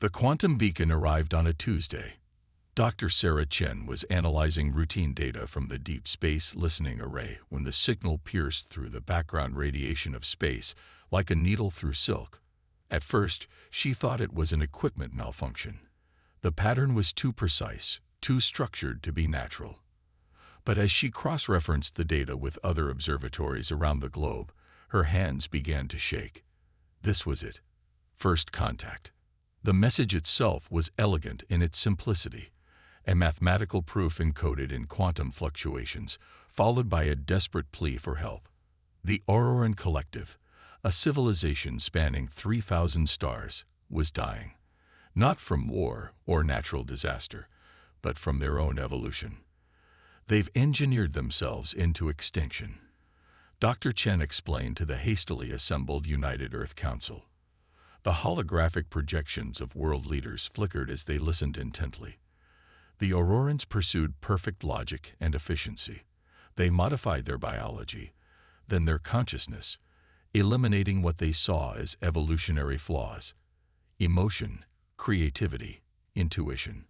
The quantum beacon arrived on a Tuesday. Dr. Sarah Chen was analyzing routine data from the Deep Space Listening Array when the signal pierced through the background radiation of space like a needle through silk. At first, she thought it was an equipment malfunction. The pattern was too precise, too structured to be natural. But as she cross-referenced the data with other observatories around the globe, her hands began to shake. This was it. First contact. The message itself was elegant in its simplicity, a mathematical proof encoded in quantum fluctuations, followed by a desperate plea for help. The Auroran Collective, a civilization spanning 3,000 stars, was dying, not from war or natural disaster, but from their own evolution. They've engineered themselves into extinction, Dr. Chen explained to the hastily assembled United Earth Council. The holographic projections of world leaders flickered as they listened intently. The Aurorans pursued perfect logic and efficiency. They modified their biology, then their consciousness, eliminating what they saw as evolutionary flaws: emotion, creativity, intuition.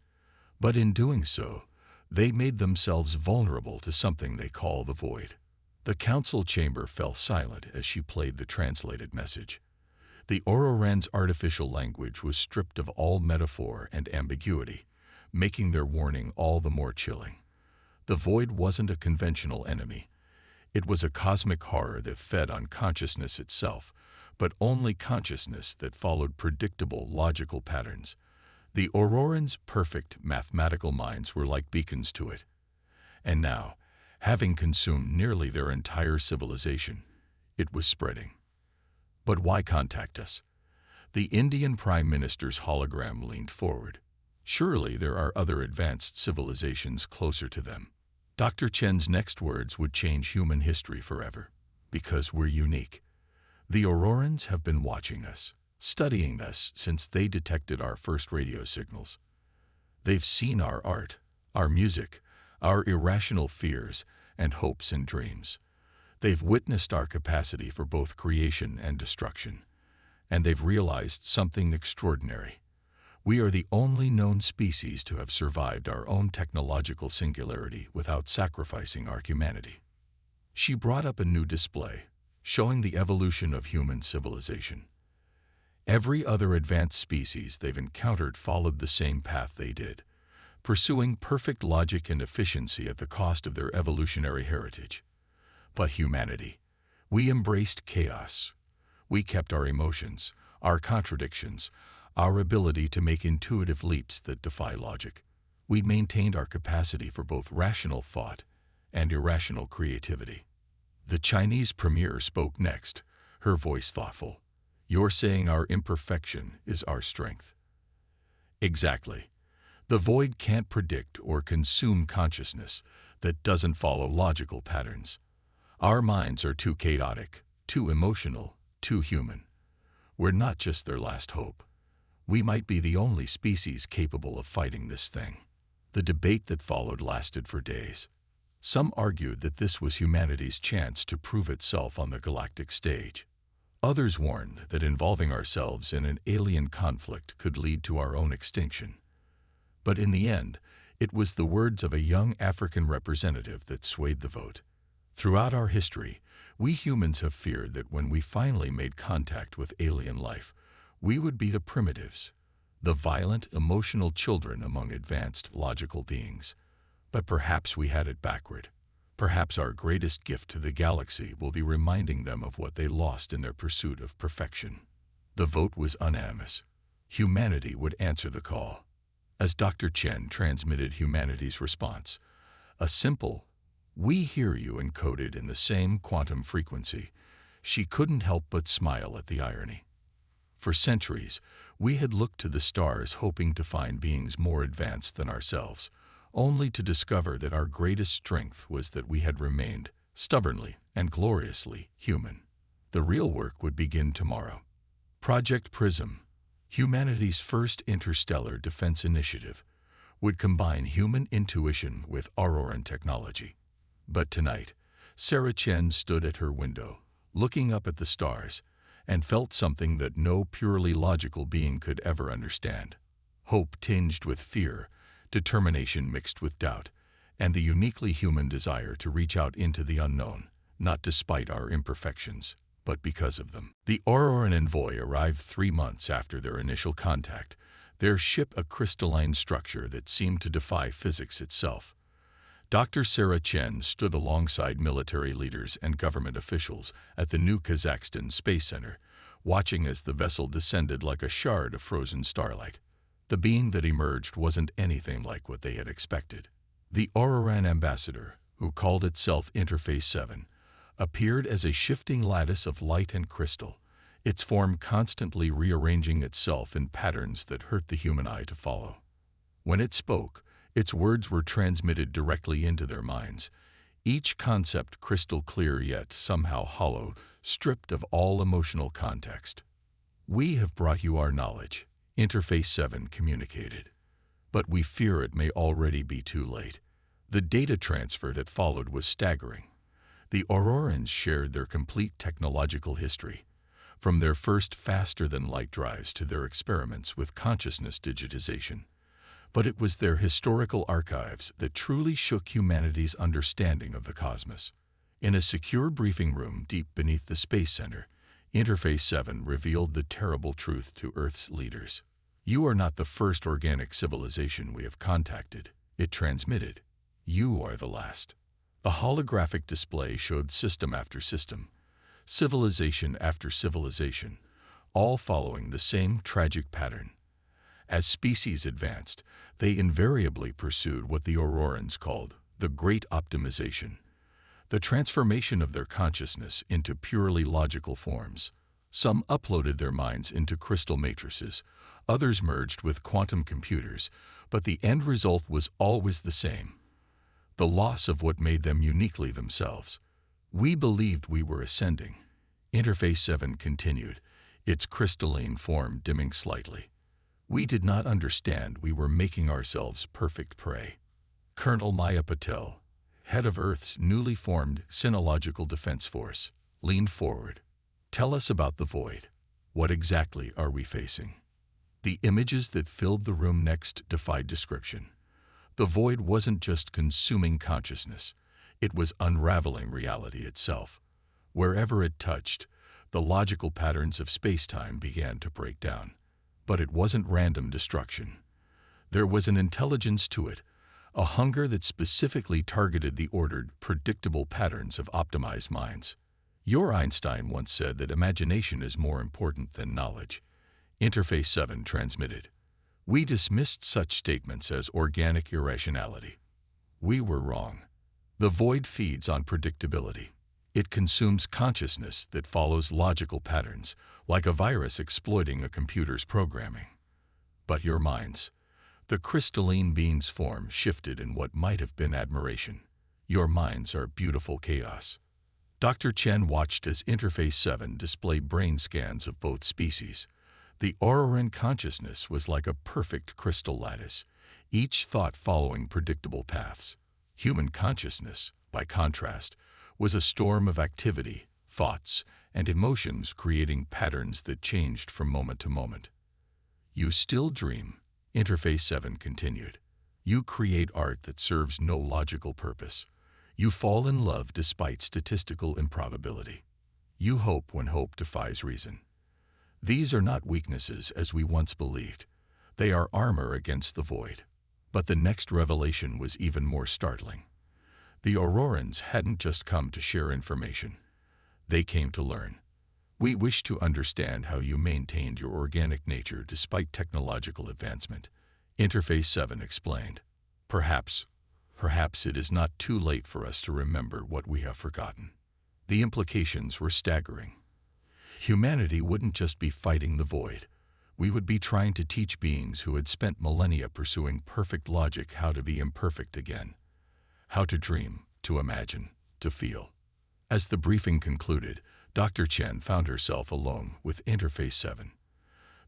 But in doing so, they made themselves vulnerable to something they call the void. The council chamber fell silent as she played the translated message. The Aurorans' artificial language was stripped of all metaphor and ambiguity, making their warning all the more chilling. The void wasn't a conventional enemy. It was a cosmic horror that fed on consciousness itself, but only consciousness that followed predictable, logical patterns. The Aurorans' perfect mathematical minds were like beacons to it. And now, having consumed nearly their entire civilization, it was spreading. But why contact us? The Indian Prime Minister's hologram leaned forward. Surely there are other advanced civilizations closer to them. Dr. Chen's next words would change human history forever. Because we're unique. The Aurorans have been watching us, studying us since they detected our first radio signals. They've seen our art, our music, our irrational fears and hopes and dreams. They've witnessed our capacity for both creation and destruction. And they've realized something extraordinary. We are the only known species to have survived our own technological singularity without sacrificing our humanity. She brought up a new display, showing the evolution of human civilization. Every other advanced species they've encountered followed the same path they did, pursuing perfect logic and efficiency at the cost of their evolutionary heritage. But humanity, we embraced chaos. We kept our emotions, our contradictions, our ability to make intuitive leaps that defy logic. We maintained our capacity for both rational thought and irrational creativity. The Chinese premier spoke next, her voice thoughtful. You're saying our imperfection is our strength. Exactly. The void can't predict or consume consciousness that doesn't follow logical patterns. Our minds are too chaotic, too emotional, too human. We're not just their last hope. We might be the only species capable of fighting this thing. The debate that followed lasted for days. Some argued that this was humanity's chance to prove itself on the galactic stage. Others warned that involving ourselves in an alien conflict could lead to our own extinction. But in the end, it was the words of a young African representative that swayed the vote. Throughout our history, we humans have feared that when we finally made contact with alien life, we would be the primitives, the violent, emotional children among advanced, logical beings. But perhaps we had it backward. Perhaps our greatest gift to the galaxy will be reminding them of what they lost in their pursuit of perfection. The vote was unanimous. Humanity would answer the call. As Dr. Chen transmitted humanity's response, a simple, "We hear you," encoded in the same quantum frequency, she couldn't help but smile at the irony. For centuries, we had looked to the stars hoping to find beings more advanced than ourselves, only to discover that our greatest strength was that we had remained, stubbornly and gloriously, human. The real work would begin tomorrow. Project Prism, humanity's first interstellar defense initiative, would combine human intuition with Auroran technology. But tonight, Sarah Chen stood at her window, looking up at the stars, and felt something that no purely logical being could ever understand. Hope tinged with fear, determination mixed with doubt, and the uniquely human desire to reach out into the unknown, not despite our imperfections, but because of them. The Auroran envoy arrived 3 months after their initial contact, their ship a crystalline structure that seemed to defy physics itself. Dr. Sarah Chen stood alongside military leaders and government officials at the new Kazakhstan Space Center, watching as the vessel descended like a shard of frozen starlight. The being that emerged wasn't anything like what they had expected. The Auroran ambassador, who called itself Interface 7, appeared as a shifting lattice of light and crystal, its form constantly rearranging itself in patterns that hurt the human eye to follow. When it spoke, its words were transmitted directly into their minds, each concept crystal clear yet somehow hollow, stripped of all emotional context. "We have brought you our knowledge," Interface 7 communicated. "But we fear it may already be too late." The data transfer that followed was staggering. The Aurorans shared their complete technological history, from their first faster-than-light drives to their experiments with consciousness digitization. But it was their historical archives that truly shook humanity's understanding of the cosmos. In a secure briefing room deep beneath the Space Center, Interface 7 revealed the terrible truth to Earth's leaders. "You are not the first organic civilization we have contacted," it transmitted. "You are the last." A holographic display showed system after system, civilization after civilization, all following the same tragic pattern. As species advanced, they invariably pursued what the Aurorans called the Great Optimization, the transformation of their consciousness into purely logical forms. Some uploaded their minds into crystal matrices, others merged with quantum computers, but the end result was always the same: the loss of what made them uniquely themselves. "We believed we were ascending," Interface 7 continued, its crystalline form dimming slightly. "We did not understand we were making ourselves perfect prey." Colonel Maya Patel, head of Earth's newly formed Sinological Defense Force, leaned forward. "Tell us about the void. What exactly are we facing?" The images that filled the room next defied description. The void wasn't just consuming consciousness, it was unraveling reality itself. Wherever it touched, the logical patterns of space-time began to break down. But it wasn't random destruction. There was an intelligence to it, a hunger that specifically targeted the ordered, predictable patterns of optimized minds. "Your Einstein once said that imagination is more important than knowledge," Interface 7 transmitted. "We dismissed such statements as organic irrationality. We were wrong. The void feeds on predictability. It consumes consciousness that follows logical patterns, like a virus exploiting a computer's programming. But your minds, the crystalline being's form shifted in what might have been admiration. Your minds are beautiful chaos." Dr. Chen watched as Interface 7 displayed brain scans of both species. The Auroran consciousness was like a perfect crystal lattice, each thought following predictable paths. Human consciousness, by contrast, was a storm of activity, thoughts, and emotions creating patterns that changed from moment to moment. "You still dream," Interface 7 continued. "You create art that serves no logical purpose. You fall in love despite statistical improbability. You hope when hope defies reason. These are not weaknesses as we once believed. They are armor against the void." But the next revelation was even more startling. The Aurorans hadn't just come to share information. They came to learn. "We wish to understand how you maintained your organic nature despite technological advancement," Interface 7 explained. Perhaps it is not too late for us to remember what we have forgotten." The implications were staggering. Humanity wouldn't just be fighting the void. We would be trying to teach beings who had spent millennia pursuing perfect logic how to be imperfect again. How to dream, to imagine, to feel. As the briefing concluded, Dr. Chen found herself alone with Interface 7.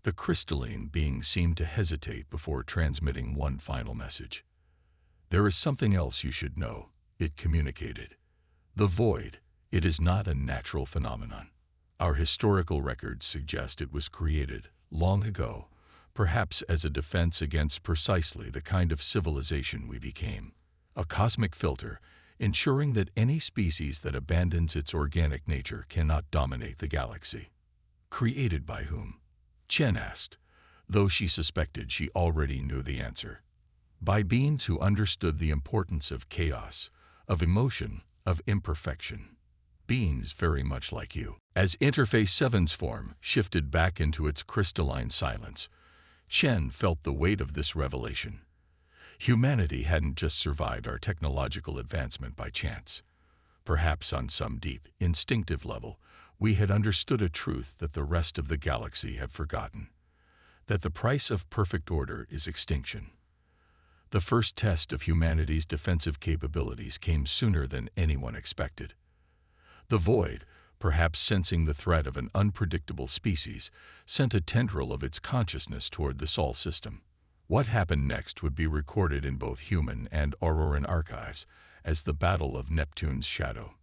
The crystalline being seemed to hesitate before transmitting one final message. "There is something else you should know," it communicated. "The void, it is not a natural phenomenon. Our historical records suggest it was created long ago, perhaps as a defense against precisely the kind of civilization we became. A cosmic filter, ensuring that any species that abandons its organic nature cannot dominate the galaxy. Created by whom? Chen asked, though she suspected she already knew the answer. By beings who understood the importance of chaos, of emotion, of imperfection. Beings very much like you. As Interface 7's form shifted back into its crystalline silence, Chen felt the weight of this revelation. Humanity hadn't just survived our technological advancement by chance. Perhaps on some deep, instinctive level, we had understood a truth that the rest of the galaxy had forgotten. That the price of perfect order is extinction. The first test of humanity's defensive capabilities came sooner than anyone expected. The Void, perhaps sensing the threat of an unpredictable species, sent a tendril of its consciousness toward the Sol system. What happened next would be recorded in both human and Auroran archives as the Battle of Neptune's Shadow.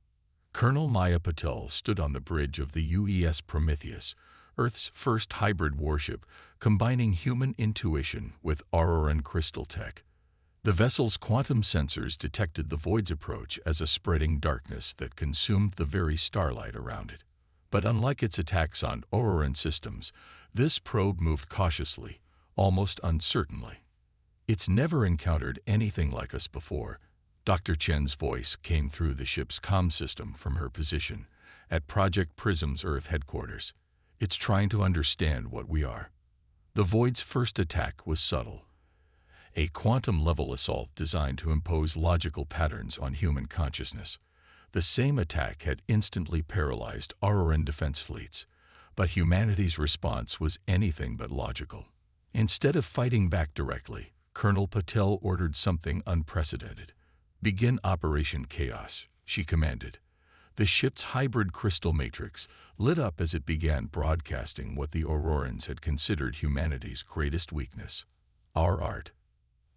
Colonel Maya Patel stood on the bridge of the UES Prometheus, Earth's first hybrid warship, combining human intuition with Auroran crystal tech. The vessel's quantum sensors detected the Void's approach as a spreading darkness that consumed the very starlight around it. But unlike its attacks on Auroran systems, this probe moved cautiously, almost uncertainly. It's never encountered anything like us before. Dr. Chen's voice came through the ship's comm system from her position at Project Prism's Earth headquarters. It's trying to understand what we are. The Void's first attack was subtle. A quantum-level assault designed to impose logical patterns on human consciousness. The same attack had instantly paralyzed Auroran defense fleets, but humanity's response was anything but logical. Instead of fighting back directly, Colonel Patel ordered something unprecedented. "Begin Operation Chaos," she commanded. The ship's hybrid crystal matrix lit up as it began broadcasting what the Aurorans had considered humanity's greatest weakness: our art.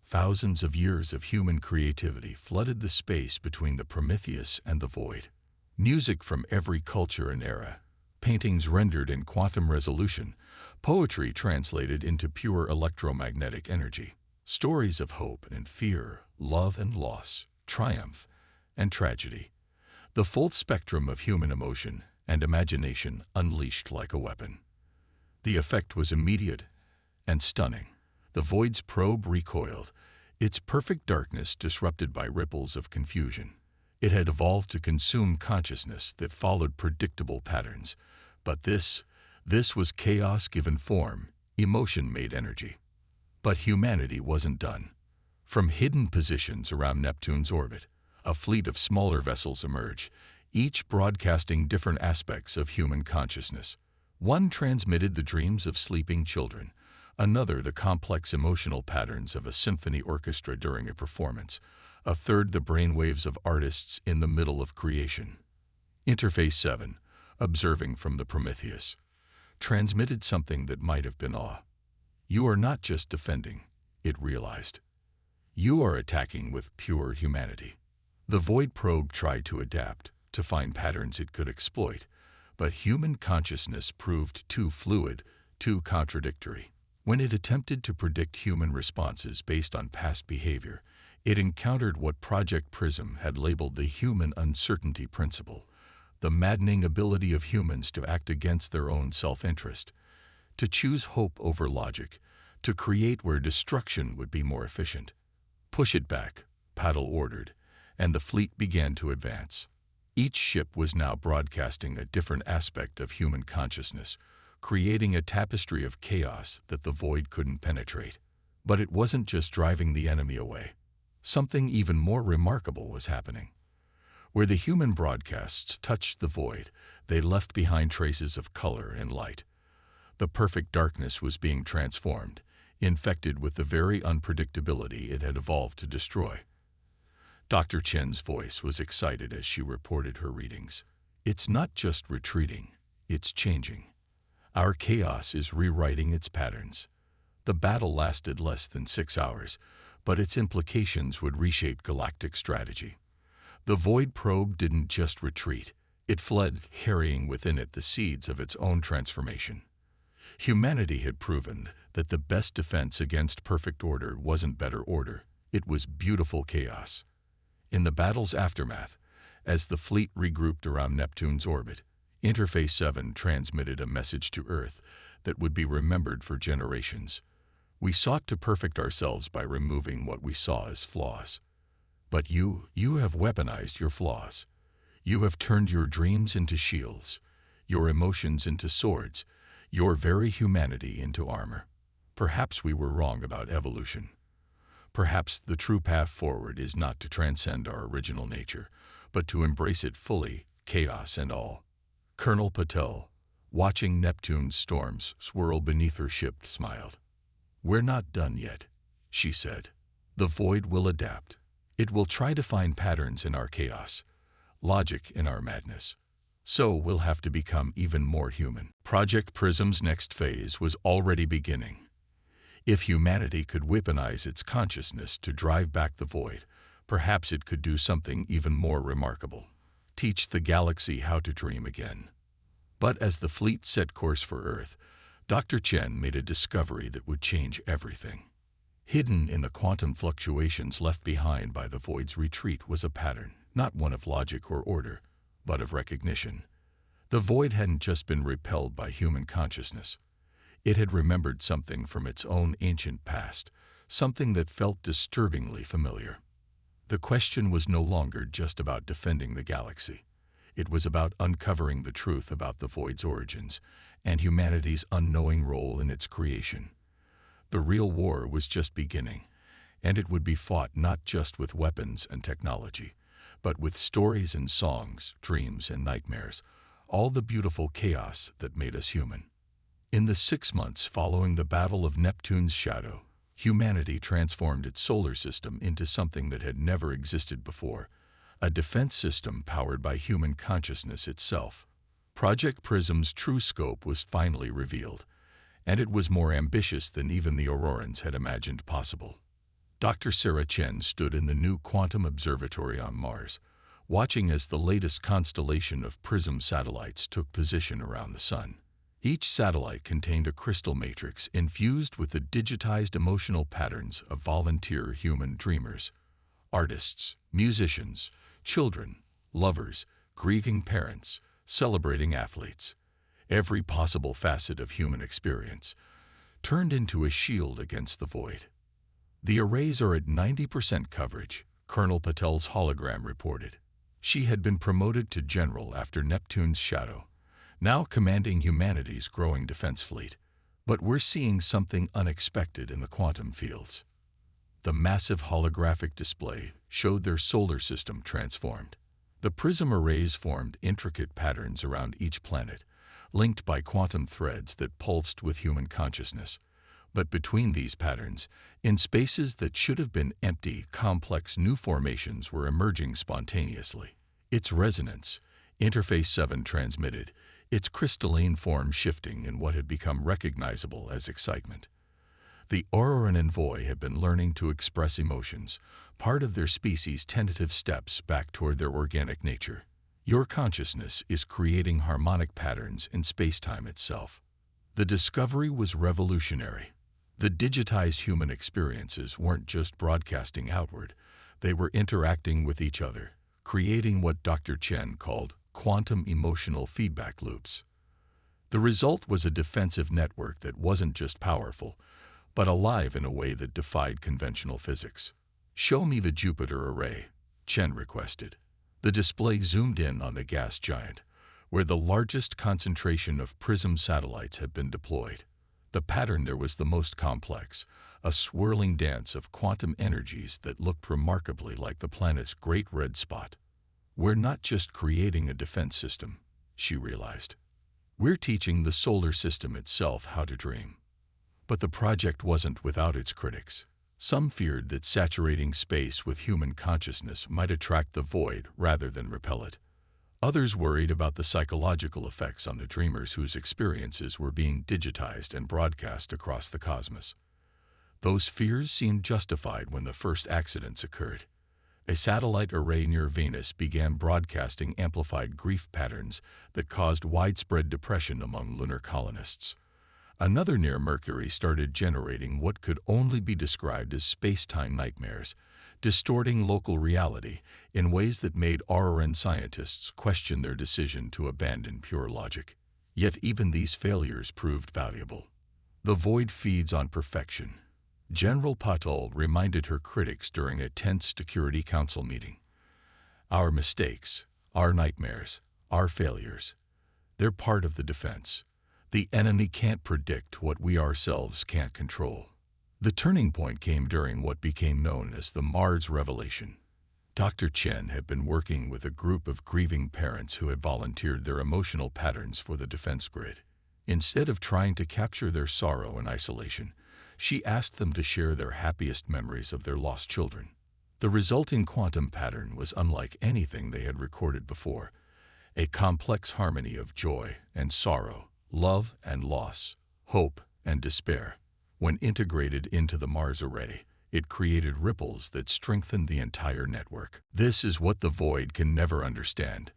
Thousands of years of human creativity flooded the space between the Prometheus and the Void. Music from every culture and era, paintings rendered in quantum resolution, poetry translated into pure electromagnetic energy, stories of hope and fear, love and loss, triumph and tragedy. The full spectrum of human emotion and imagination unleashed like a weapon. The effect was immediate and stunning. The Void's probe recoiled, its perfect darkness disrupted by ripples of confusion. It had evolved to consume consciousness that followed predictable patterns. But this was chaos given form, emotion made energy. But humanity wasn't done. From hidden positions around Neptune's orbit, a fleet of smaller vessels emerged, each broadcasting different aspects of human consciousness. One transmitted the dreams of sleeping children, another the complex emotional patterns of a symphony orchestra during a performance, a third the brainwaves of artists in the middle of creation. Interface 7, observing from the Prometheus, transmitted something that might have been awe. "You are not just defending," it realized. "You are attacking with pure humanity." The Void probe tried to adapt, to find patterns it could exploit, but human consciousness proved too fluid, too contradictory. When it attempted to predict human responses based on past behavior, it encountered what Project Prism had labeled the human uncertainty principle, the maddening ability of humans to act against their own self-interest, to choose hope over logic, to create where destruction would be more efficient. "Push it back," Paddle ordered, and the fleet began to advance. Each ship was now broadcasting a different aspect of human consciousness, creating a tapestry of chaos that the Void couldn't penetrate. But it wasn't just driving the enemy away. Something even more remarkable was happening. Where the human broadcasts touched the Void, they left behind traces of color and light. The perfect darkness was being transformed, infected with the very unpredictability it had evolved to destroy. Dr. Chen's voice was excited as she reported her readings. "It's not just retreating, it's changing. Our chaos is rewriting its patterns." The battle lasted less than 6 hours, but its implications would reshape galactic strategy. The Void probe didn't just retreat, It fled, carrying within it the seeds of its own transformation. Humanity had proven that the best defense against perfect order wasn't better order, it was beautiful chaos. In the battle's aftermath, as the fleet regrouped around Neptune's orbit, Interface 7 transmitted a message to Earth that would be remembered for generations. We sought to perfect ourselves by removing what we saw as flaws. But you have weaponized your flaws. You have turned your dreams into shields, your emotions into swords, your very humanity into armor. Perhaps we were wrong about evolution. Perhaps the true path forward is not to transcend our original nature, but to embrace it fully, chaos and all. Colonel Patel, watching Neptune's storms swirl beneath her ship, smiled. "We're not done yet," she said. "The void will adapt. It will try to find patterns in our chaos, logic in our madness. So we'll have to become even more human." Project Prism's next phase was already beginning. If humanity could weaponize its consciousness to drive back the void, perhaps it could do something even more remarkable. Teach the galaxy how to dream again. But as the fleet set course for Earth, Dr. Chen made a discovery that would change everything. Hidden in the quantum fluctuations left behind by the void's retreat was a pattern, not one of logic or order, but of recognition. The void hadn't just been repelled by human consciousness. It had remembered something from its own ancient past, something that felt disturbingly familiar. The question was no longer just about defending the galaxy. It was about uncovering the truth about the void's origins and humanity's unknowing role in its creation. The real war was just beginning, and it would be fought not just with weapons and technology, but with stories and songs, dreams and nightmares, all the beautiful chaos that made us human. In the 6 months following the Battle of Neptune's shadow, humanity transformed its solar system into something that had never existed before, a defense system powered by human consciousness itself. Project Prism's true scope was finally revealed, and it was more ambitious than even the Aurorans had imagined possible. Dr. Sarah Chen stood in the new quantum observatory on Mars, watching as the latest constellation of Prism satellites took position around the Sun. Each satellite contained a crystal matrix infused with the digitized emotional patterns of volunteer human dreamers. Artists, musicians, children, lovers, grieving parents, celebrating athletes. Every possible facet of human experience turned into a shield against the void. "The arrays are at 90% coverage," Colonel Patel's hologram reported. She had been promoted to general after Neptune's shadow, now commanding humanity's growing defense fleet. "But we're seeing something unexpected in the quantum fields." The massive holographic display showed their solar system transformed. The prism arrays formed intricate patterns around each planet, linked by quantum threads that pulsed with human consciousness. But between these patterns, in spaces that should have been empty, complex new formations were emerging spontaneously. Its resonance, Interface 7 transmitted, its crystalline form shifting in what had become recognizable as excitement. The Auroran envoy had been learning to express emotions, part of their species' tentative steps back toward their organic nature. Your consciousness is creating harmonic patterns in space-time itself. The discovery was revolutionary. The digitized human experiences weren't just broadcasting outward, they were interacting with each other, creating what Dr. Chen called quantum emotional feedback loops. The result was a defensive network that wasn't just powerful, but alive in a way that defied conventional physics. "Show me the Jupiter array," Chen requested. The display zoomed in on the gas giant, where the largest concentration of Prism satellites had been deployed. The pattern there was the most complex, a swirling dance of quantum energies that looked remarkably like the planet's great red spot. "We're not just creating a defense system," she realized. "We're teaching the solar system itself how to dream." But the project wasn't without its critics. Some feared that saturating space with human consciousness might attract the void rather than repel it. Others worried about the psychological effects on the dreamers whose experiences were being digitized and broadcast across the cosmos. Those fears seemed justified when the first accidents occurred. A satellite array near Venus began broadcasting amplified grief patterns that caused widespread depression among lunar colonists. Another near Mercury started generating what could only be described as space-time nightmares, distorting local reality in ways that made RN scientists question their decision to abandon pure logic. Yet even these failures proved valuable. The void feeds on perfection. General Patul reminded her critics during a tense Security Council meeting. Our mistakes, our nightmares, our failures, they're part of the defense. The enemy can't predict what we ourselves can't control. The turning point came during what became known as the Mars Revelation. Dr. Chen had been working with a group of grieving parents who had volunteered their emotional patterns for the defense grid. Instead of trying to capture their sorrow in isolation, she asked them to share their happiest memories of their lost children. The resulting quantum pattern was unlike anything they had recorded before, a complex harmony of joy and sorrow, love and loss, hope and despair. When integrated into the Mars array, it created ripples that strengthened the entire network. This is what the void can never understand,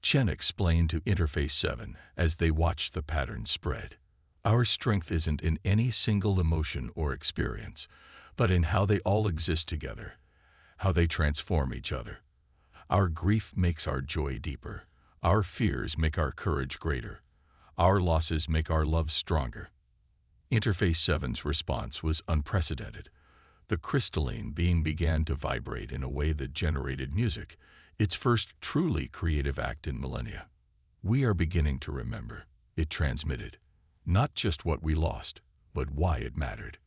Chen explained to Interface 7 as they watched the pattern spread. Our strength isn't in any single emotion or experience, but in how they all exist together, how they transform each other. Our grief makes our joy deeper. Our fears make our courage greater. Our losses make our love stronger. Interface 7's response was unprecedented. The crystalline being began to vibrate in a way that generated music, its first truly creative act in millennia. We are beginning to remember, it transmitted, not just what we lost, but why it mattered.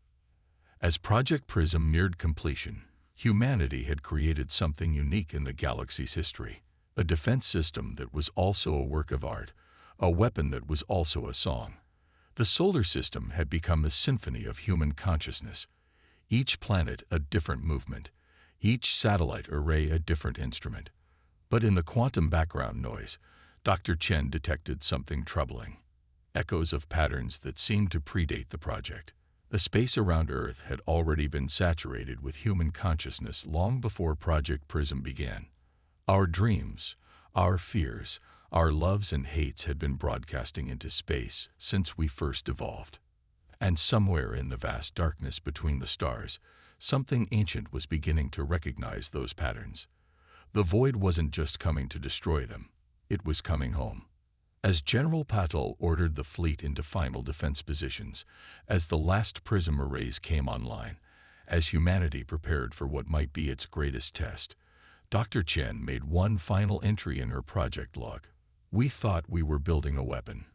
As Project Prism neared completion, humanity had created something unique in the galaxy's history, a defense system that was also a work of art, a weapon that was also a song. The solar system had become a symphony of human consciousness, each planet a different movement, each satellite array a different instrument. But in the quantum background noise, Dr. Chen detected something troubling. Echoes of patterns that seemed to predate the project. The space around Earth had already been saturated with human consciousness long before Project Prism began. Our dreams, our fears, our loves and hates had been broadcasting into space since we first evolved. And somewhere in the vast darkness between the stars, something ancient was beginning to recognize those patterns. The void wasn't just coming to destroy them, it was coming home. As General Patul ordered the fleet into final defense positions, as the last prism arrays came online, as humanity prepared for what might be its greatest test, Dr. Chen made one final entry in her project log. We thought we were building a weapon,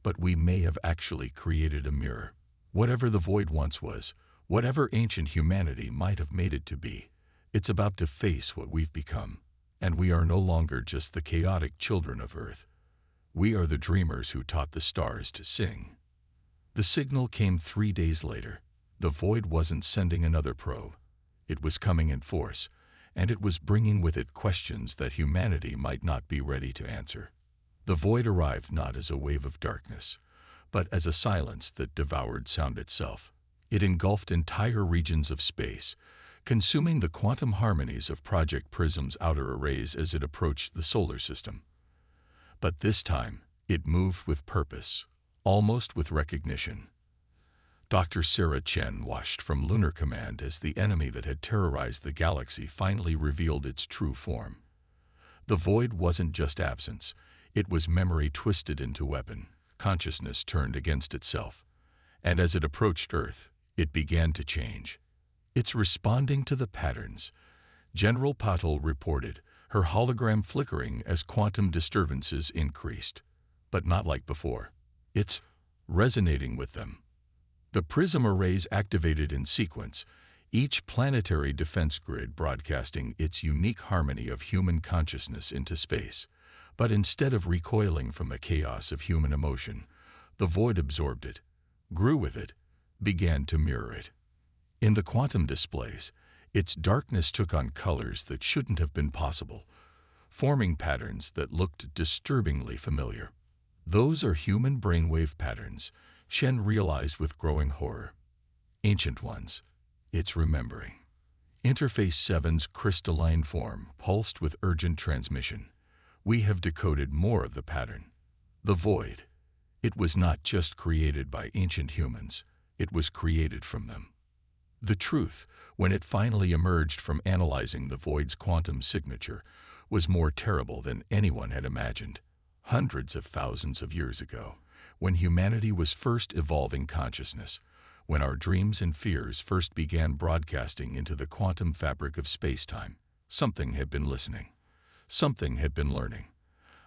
but we may have actually created a mirror. Whatever the void once was, whatever ancient humanity might have made it to be, it's about to face what we've become. And we are no longer just the chaotic children of Earth. We are the dreamers who taught the stars to sing. The signal came 3 days later. The void wasn't sending another probe. It was coming in force, and it was bringing with it questions that humanity might not be ready to answer. The void arrived not as a wave of darkness, but as a silence that devoured sound itself. It engulfed entire regions of space, consuming the quantum harmonies of Project Prism's outer arrays as it approached the solar system. But this time, it moved with purpose, almost with recognition. Dr. Sarah Chen watched from Lunar Command as the enemy that had terrorized the galaxy finally revealed its true form. The void wasn't just absence, it was memory twisted into weapon, consciousness turned against itself. And as it approached Earth, it began to change. It's responding to the patterns, General Patul reported, her hologram flickering as quantum disturbances increased. But not like before. It's resonating with them. The prism arrays activated in sequence, each planetary defense grid broadcasting its unique harmony of human consciousness into space. But instead of recoiling from the chaos of human emotion, the void absorbed it, grew with it, began to mirror it. In the quantum displays, its darkness took on colors that shouldn't have been possible, forming patterns that looked disturbingly familiar. Those are human brainwave patterns, Shen realized with growing horror. Ancient ones. It's remembering. Interface 7's crystalline form pulsed with urgent transmission. We have decoded more of the pattern. The void. It was not just created by ancient humans, it was created from them. The truth, when it finally emerged from analyzing the void's quantum signature, was more terrible than anyone had imagined. Hundreds of thousands of years ago, when humanity was first evolving consciousness, when our dreams and fears first began broadcasting into the quantum fabric of space-time, something had been listening. Something had been learning.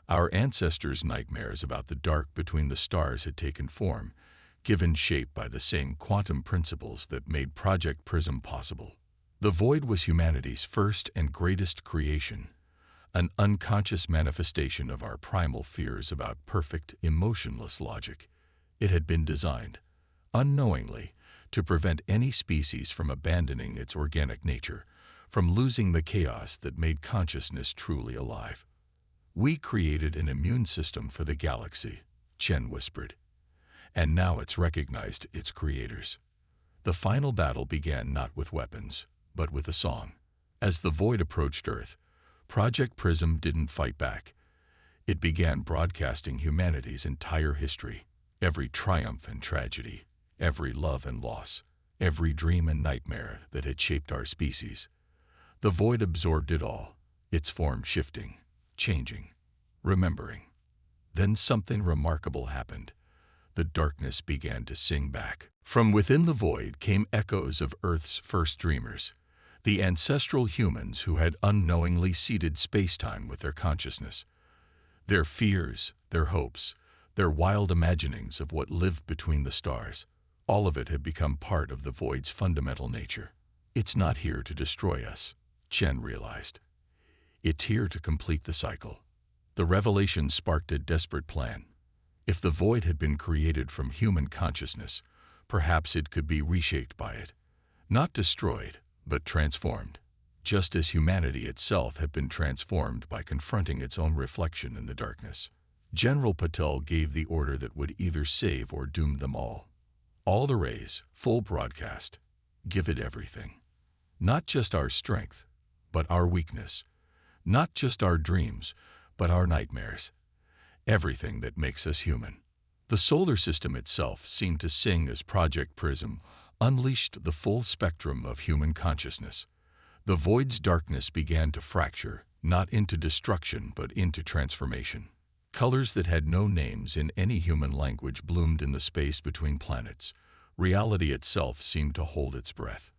Our ancestors' nightmares about the dark between the stars had taken form, given shape by the same quantum principles that made Project Prism possible. The void was humanity's first and greatest creation, an unconscious manifestation of our primal fears about perfect, emotionless logic. It had been designed, unknowingly, to prevent any species from abandoning its organic nature, from losing the chaos that made consciousness truly alive. "We created an immune system for the galaxy," Chen whispered, "and now it's recognized its creators." The final battle began not with weapons, but with a song. As the void approached Earth, Project Prism didn't fight back. It began broadcasting humanity's entire history, every triumph and tragedy, every love and loss, every dream and nightmare that had shaped our species. The void absorbed it all, its form shifting, changing, remembering. Then something remarkable happened. The darkness began to sing back. From within the void came echoes of Earth's first dreamers, the ancestral humans who had unknowingly seeded space-time with their consciousness. Their fears, their hopes, their wild imaginings of what lived between the stars, all of it had become part of the void's fundamental nature. It's not here to destroy us, Chen realized. It's here to complete the cycle. The revelation sparked a desperate plan. If the void had been created from human consciousness, perhaps it could be reshaped by it. Not destroyed, but transformed, just as humanity itself had been transformed by confronting its own reflection in the darkness. General Patel gave the order that would either save or doom them all. All the rays, full broadcast. Give it everything. Not just our strength, but our weakness. Not just our dreams, but our nightmares. Everything that makes us human. The solar system itself seemed to sing as Project Prism unleashed the full spectrum of human consciousness. The void's darkness began to fracture, not into destruction, but into transformation. Colors that had no names in any human language bloomed in the space between planets. Reality itself seemed to hold its breath.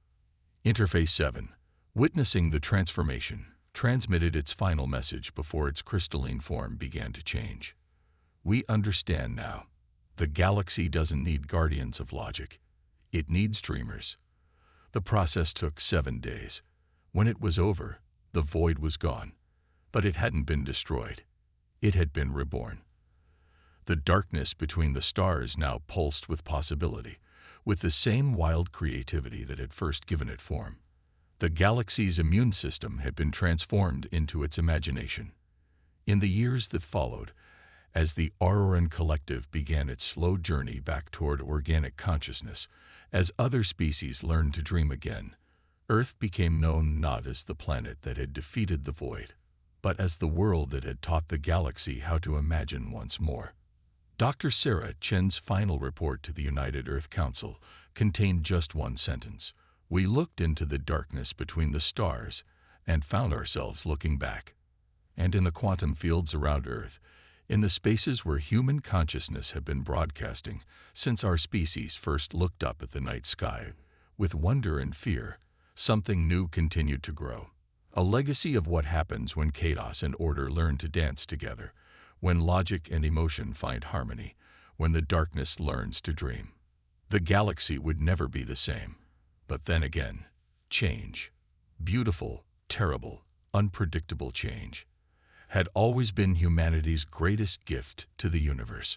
Interface 7, witnessing the transformation, transmitted its final message before its crystalline form began to change. "We understand now. The galaxy doesn't need guardians of logic. It needs dreamers." The process took 7 days. When it was over, the void was gone. But it hadn't been destroyed. It had been reborn. The darkness between the stars now pulsed with possibility, with the same wild creativity that had first given it form. The galaxy's immune system had been transformed into its imagination. In the years that followed, as the Auroran Collective began its slow journey back toward organic consciousness, as other species learned to dream again, Earth became known not as the planet that had defeated the void, but as the world that had taught the galaxy how to imagine once more. Dr. Sarah Chen's final report to the United Earth Council contained just one sentence. "We looked into the darkness between the stars and found ourselves looking back." And in the quantum fields around Earth, in the spaces where human consciousness had been broadcasting since our species first looked up at the night sky, with wonder and fear, something new continued to grow. A legacy of what happens when chaos and order learn to dance together, when logic and emotion find harmony, when the darkness learns to dream. The galaxy would never be the same. But then again, change, beautiful, terrible, unpredictable change, had always been humanity's greatest gift to the universe.